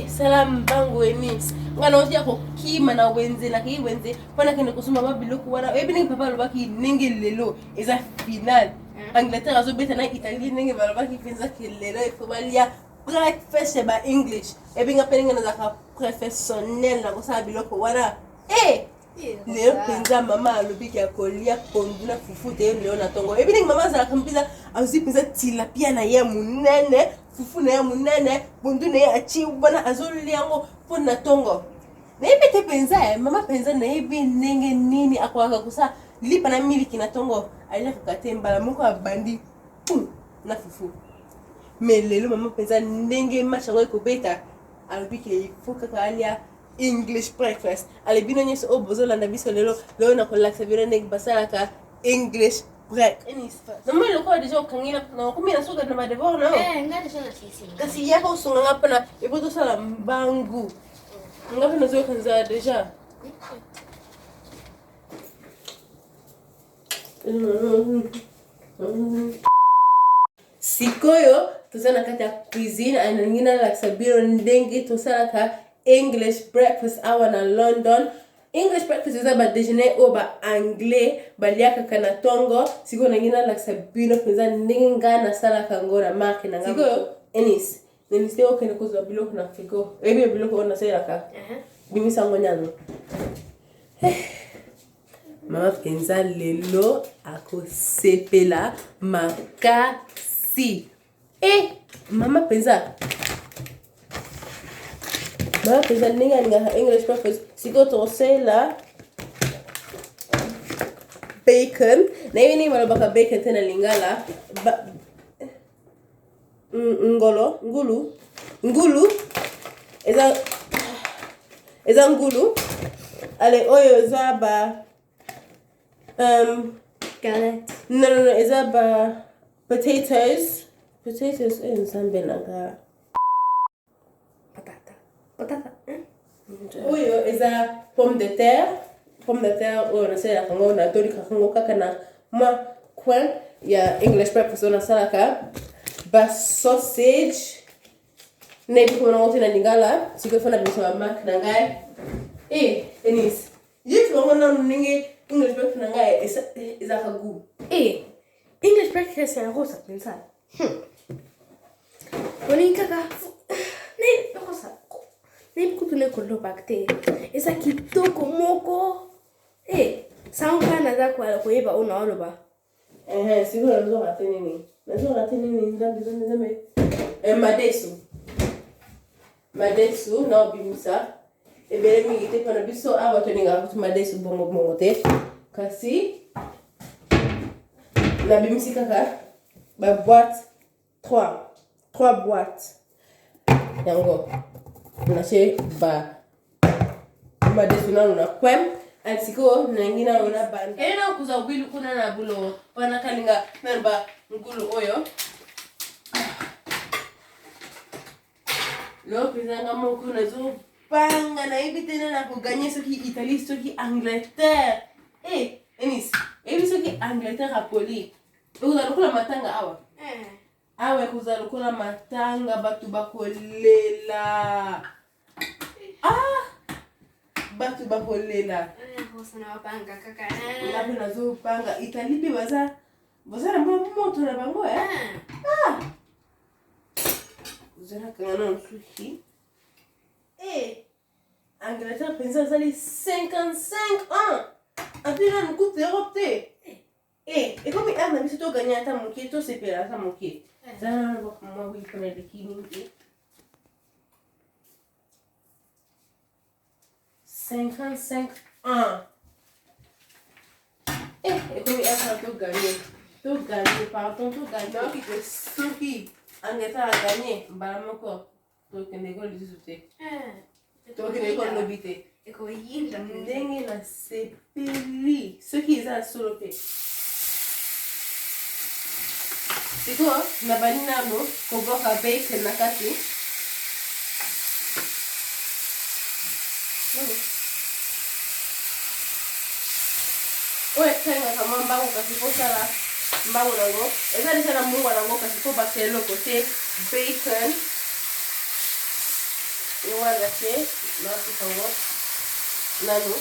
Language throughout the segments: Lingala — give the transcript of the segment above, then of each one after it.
Salam bango Enis. Ngana osia ko kima na wenze na ki wenze. Pona kene kusuma babiloku wana. Ebini papa lobaki nenge lelo eza final. Angleterre azobeta na Italie nenge balobaki penza ke lelo ifobalia breakfast ba English. Ebinga peninga na zaka professionnel na kosa biloko wana. Leo penza mama alobiki akolia ponduna fufu te leo na tongo. Ebini mama za kampiza azi penza tilapia na ye munene. Fufu na ya munene, bundu na ya achi ubana azoli yango pona tongo. Na ibe te penza mama penza na ibe nenge nini akwaka kusa lipa na miliki na tongo. Aila kukatemba la mungu abandi na fufu. Melelo mama penza nenge machango ikobeta. Alobiki ifuka kalia English breakfast. Alibino nyeso obozo landa biso leo na kolaksa biro nenge basala English break. Nama loko déjà kangina na kumina soga na devoir na. Ngati sana sisi. Kasi yako usunga ngapa na ipo to sala mbangu. Ngapa na zo kanza déjà. Sikoyo tuzana kati ya cuisine anangina la sabiro ndenge to sala ka English breakfast hour na London. English breakfast is about déjeuner ou ba anglais baliaka kana tongo siko nangina la sabino penza ninga na sala kangora mark na ngabo siko Enis niliste okene kuzo biloko na figo ebe biloko na sala ka bimisa ngonyano mama penza lelo ako sepela makasi mama penza ninga English breakfast siko tosela bacon na hivi ni malabaka bacon tena lingala ngulu eza ngulu ale oyo eza ba Galette. no eza ba potatoes nsambe nanga Patata. Oyo eza pomme de terre oyo nasala kango na tori kango kaka na ma coin ya English breakfast ona salaka ba sausage ne biko na wote na lingala siko fana biso ba mark na ngai Enis yifu ngo na ninge English breakfast na ngai eza kagu English breakfast ya rosa pensa. Wani kaka ne rosa. Nem kutune kolo bakte. Esa kitoko moko. Sanga na za kwa kuiba una oloba. Siko nazo ratenini. Ndambi. Madesu na obimisa. Ebele mi gite pana biso aba toninga kutu madesu bongo te. Kasi na bimisi kaka ba boîte 3 boîtes. Yango. Nache ba madesu na kwem Siko nangina una band. Ena kuza ubilu kuna na bulo. Wana kalinga memba ngulu oyo. Lo pizanga moku na zo panga na ibi tena na kuganye soki Italie soki Angleterre. Enis. Ebi soki Angleterre apoli. Uza lukula matanga awa. Awe kuza lukula matanga batu bakolela. Batu bakolela. Sana wapanga kaka. Ngapi nazo panga Italie pe baza na moto na bango Uzana kana nsuki. Angleterre pensa zali 55 ans. Apina n'koute Europe. Et comme il a mis tout gagné à ta moquette, tout c'est père à ta moquette. Ça moi oui connaît le kining. 55 ans. Et comme il y a tout gagné. Tout gagné, pardon, tout gagné. Donc, il te sourit. En état à gagner, bah, mon corps. Donc, une école de sauter. Donc, une école d'habiter. Et qu'on y est, Ndenge na sepeli. Ce qui est à solopé. C'est quoi? Na banina no, qu'on bloque à bacon na kati. Ouais, tenga kama mbango kasipo sala mbango nango. Eza ni sana mungu nango kasipo bakelo côté bacon. Iwala che na kifango. Nano.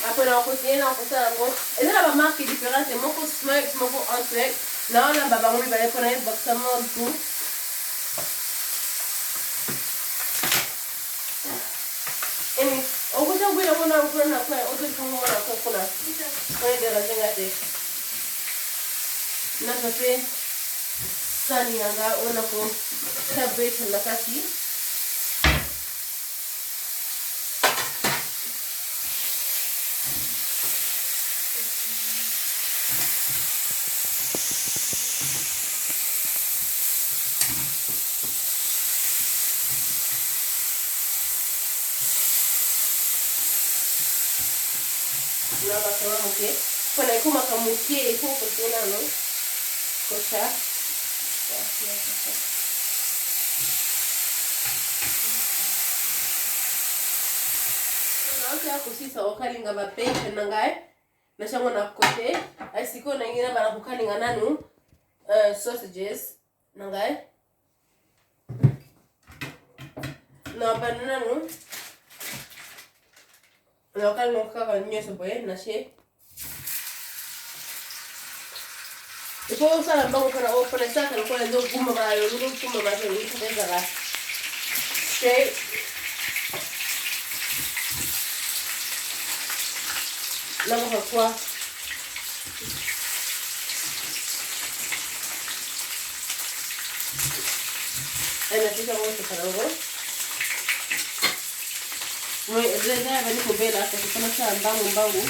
Après na cosine na kosala nango. Eza na ba marque différente, moko Smurfs, moko Antwerp. Na ona baba ngombe bale kona bakama tout. Eni, okuta kuya kuna kuna kwa ozo kango na kuna. Kwa de razenga te. Na kape sani yanga ona ko cabbage na kati. Na bakama muke. Kuna ikuma kamukie iko kutuna no. Kosha. Na kia kusisa wakalinga ba bacon nangae. Na shango na kote. Asiko na ingine bana kukalinga nanu sausages nangae. Na banana no. Na wakalinga kaka nyoso boye na she. Ipo usala mbango kana open saka kwa ndo guma ba yo guma ba yo ikuteza la. Straight. Na kwa ana tika wote kadogo. Moi zenda bani kubela hata kama cha mbango.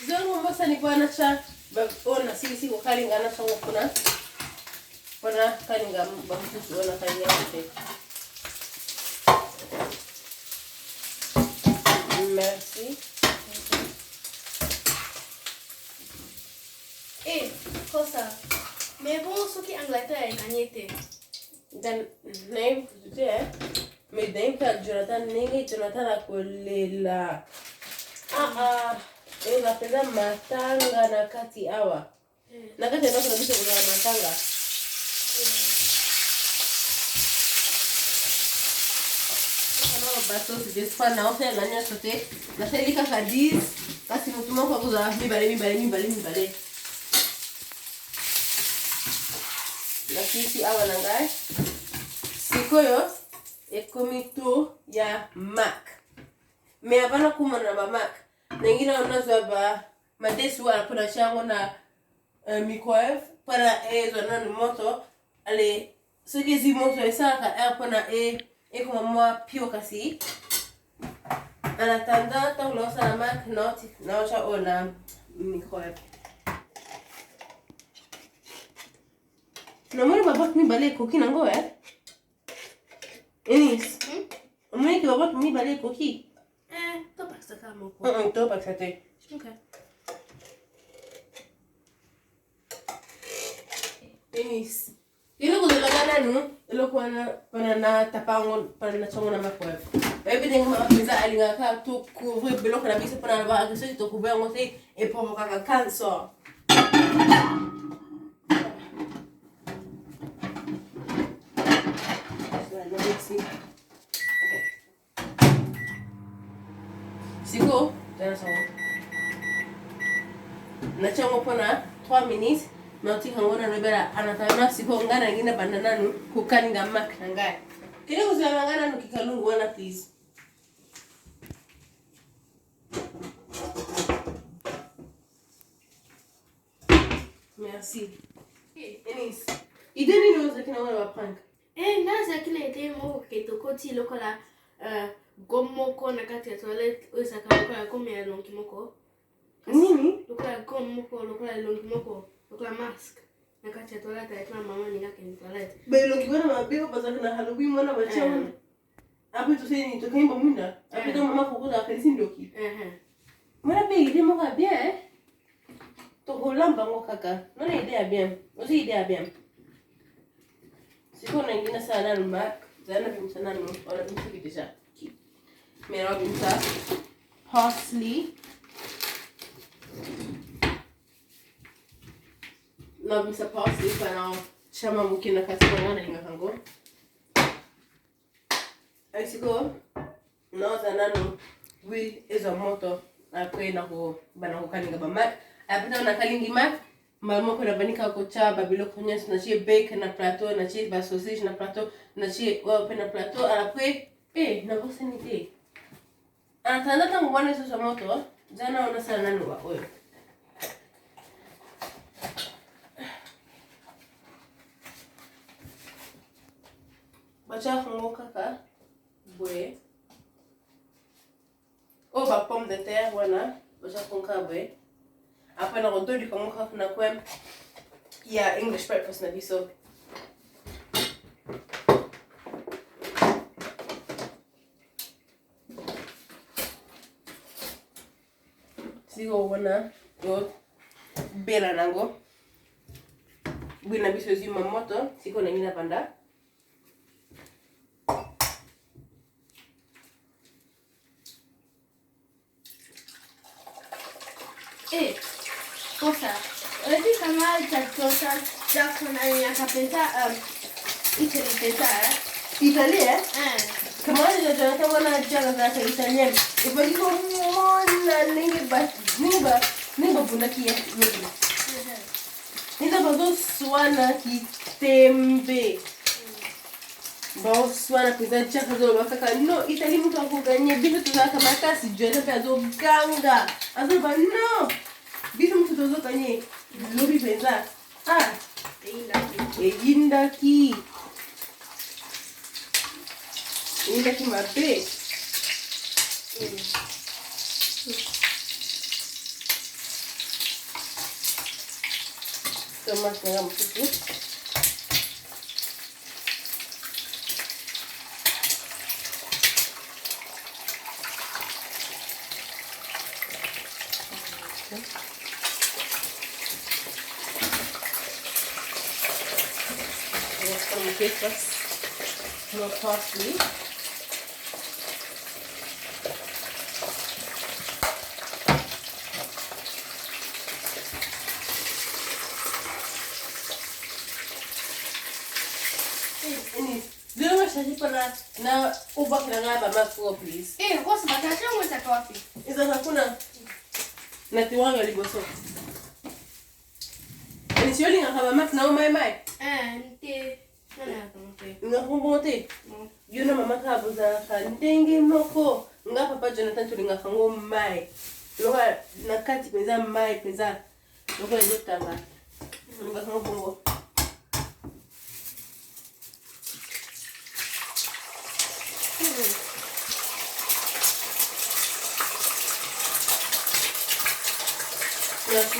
Zangu mbasa ni kwa nacha ona sisi kwa kalinga na sango kuna kalinga bakutu ona kalinga wote. Merci. Cosa. Mais bon, ceux qui Angleterre est gagné. Dan nem tutea. Me denka Jonathan akolela. Napenda matanga na kati awa. Na kati ndio kuna bicho kuna matanga. Kana bato sijesipa na ofe na nya sote. Na shelika kadiz. Kasi mutuma kwa kuza mibale. Na kiti awa nangai. Sikoyo ekomito ya Mac. Me abana kumana ba Mac. Nengine wanazo ba madesu wanapona chango na microwave para ezo na moto ale sogezi moto esaka apona kama mwa pio kasi anatanda tangu na Mac not naosha ona microwave. Na mwini babot mi bale koki nango Enis. Mwini ki babot mi bale koki. Tô pas de calma ko. Tô pas de. Okay. Enis. Ilo ko dalaga nu, ilo ko na tapangon para na chongo na makwef. Everything ma pizza alinga ka to couvrir bilo ko na bisa para ba agso to couvrir ngote e provoca cancer. Siko, tena sawa. Nachango pona 3 minutes. Nauti hangona nobera anatama siko ngana ngina banana nu kukalinga Mac nangai. Kile kuziangana no kikalungu wana please. Merci. Enis. Ideni no zakina wana prank. Naza kile ite moko ketokoti lokola gomoko na kati ya toilet osaka lokola comme ya longi moko. Nini? Lokola gomoko lokola longi moko lokola mask na kati ya toilet ya mama ni ngake ni toilet. Be longi bana mabiko bazaka na Halloween mwana bachawa. Apo tuseni tokaimba munda. Apo kama mama kukuza akalisi ndoki. Mwana be ide moko bien. To holamba ngo kaka. Nona idea bien. Osi idea bien. Siko na ingine sana numa. Zana bimsana no. Ona bimsiki deja. Mera bimsa. Parsley. Na bimsa parsley para chama mukina kasi kwa ngana inga kango. Siko. No zana no. We is a moto. Après na ko bana ko kalinga ba mat. Après na kalingi mat. Mama kuna banika ko cha babilo konyes na chi bake na plateau na chi ba sausage na plateau na chi open na plateau après na bosa ni te. Anatanda tangu bwana sasa moto jana ona sana nani wa oil. Bacha fungo kaka bwe. O ba pomme de terre wana bacha funga bwe. Après na rodo di komo kaka na kwem. Ya English breakfast na biso. Sigo wana yo bela nango. Bwina biso zima moto siko na ngina panda. Kosa. Unajua kama chakula chako na yakapenda Italia Italia? Kama ndio wana jaga za Italia. Ibadiko mona ninga buna kia yobi. Ninga bazo swana kitembe. Bao swana pizza chaka zo bakaka no Italia mtu akuganye bitu tuzaka makasi jweza pia zo ganga. Azo ba no. Bitu mtu tozo kanye lobi pizza. Indaki. Indaki mabe. Tomas na mtutu. No parsley. Na uba kinangaba mafuo please. Kosa batacha mweza kawapi. Iza hakuna na tiwanga liboso. Ni sioli ngakaba mak na mai. Nte nana kamote. Ngakumbote. Yuna mama kabuza kandenge moko. Nga papa Jonathan tulinga kango mai. Loka nakati peza mai peza. Loka ndio tanga. Nga kango bongo. Merci.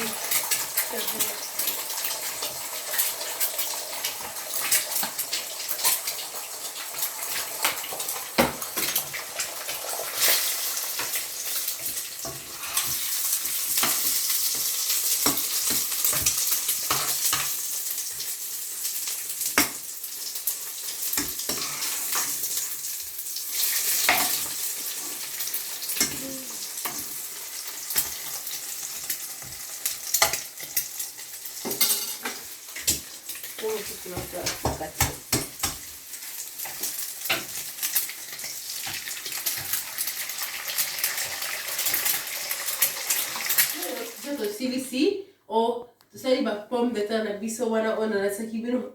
Ici o tusali ba pomme de terre na biso wana ona na saki bino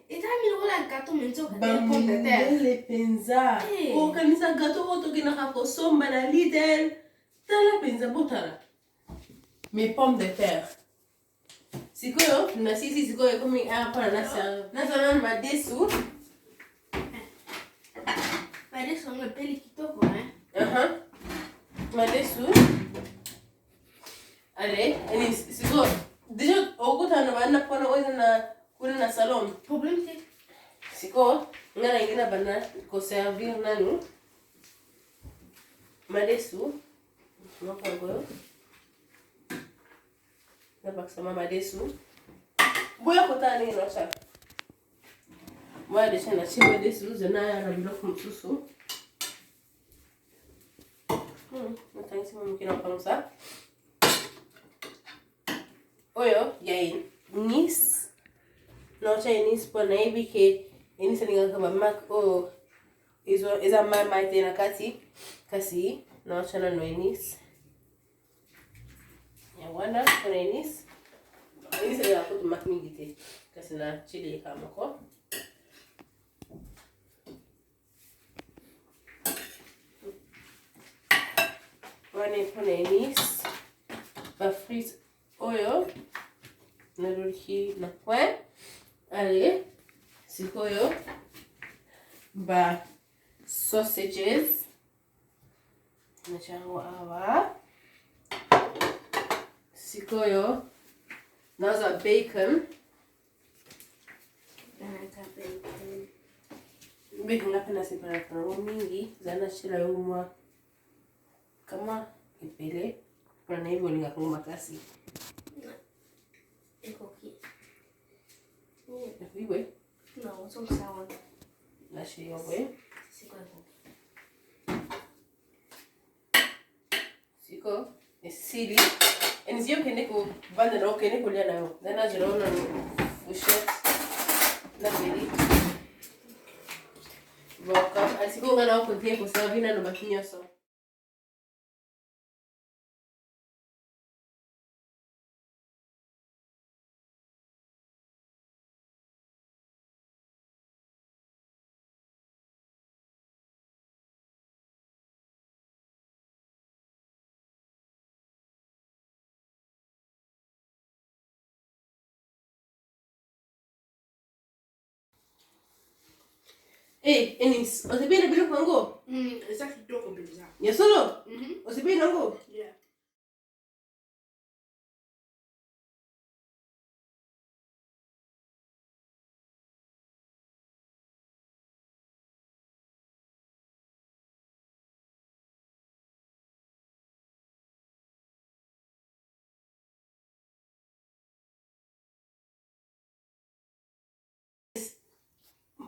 Itami lola gâteau menzo ka pomme de terre. Le penza. O kanisa gâteau oto kina kakosomba na Lidl. Tala penza botala. Mes pommes de terre. Sikoyo, na sisi sikoyo kumi hapa na madesu. Madesu ni peli kitoko Madesu. Allez, ni sikoyo. Déjà okutana bana pona oza na kuna na salon. Problème te. Sikoyo, ngana ingina bana ko servir nanu. Madesu. Ngokango. Na bakisema madesu. Boya kota ni rocha. Boya desha na chibo madesu zana na biloko msusu. Natangisi mumkina comme ça. Oyo yain nis. No cha nis pona hivi ke inisa ninga kama mak o iza mama tena kati kasi no cha na no nis. Ya wana kuna nis. Inisa ya kutu mak mingi te kasi na chili kama ko. Wane kuna nis. Ba frit oyo narudi na point. Allez, sikoyo ba sausages nachango awa. Sikoyo naza bacon. Bacon napenda separa kwa mingi zana shila umwa kama ipele kuna hivyo ningakunga makasi. Viwe No, so sawa. na shiyowe siko esili enzio kene ko banda no kene ko liana yo dana jero na ushet na beli boka asiko ngana ko tie ko savina no bakinyo so. Enis, osipenda bila kwango? Eza kitoko beleza. Ya solo? Osipenda ngo? Yeah.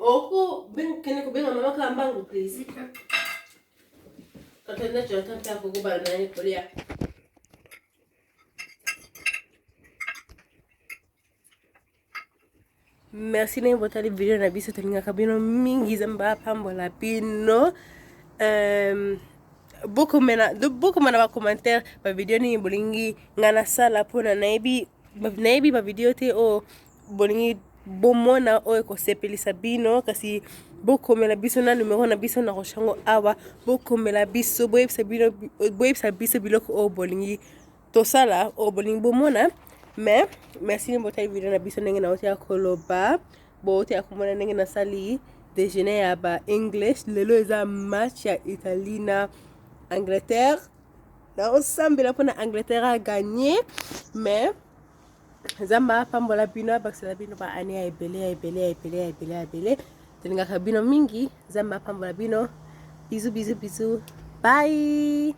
Oko ben kene ko benga mama ka mbangu please. Katenda chota ta ko kubala na ni kolia. Merci na botali video na biso tolinga kabino mingi zamba pambo la pino. Beaucoup mana ba commentaire ba video ni bolingi ngana sala pona naibi ba video te o bolingi bomona o ko sepelisa bino kasi bokomela biso na numero na biso na rochango awa bokomela biso boyebisa biso biloko o bolingi tosala o bolingi bomona. Mais merci mbota video na biso ndenge na otia koloba bote akomona ndenge na sali déjeuner ya ba English lelo eza match ya Italie na Angleterre na osambela pona Angleterre a gagné mais zamba pambola bino bakisala bino ba ane ya ebele telinga kabino mingi zamba pambola bino bisous bye.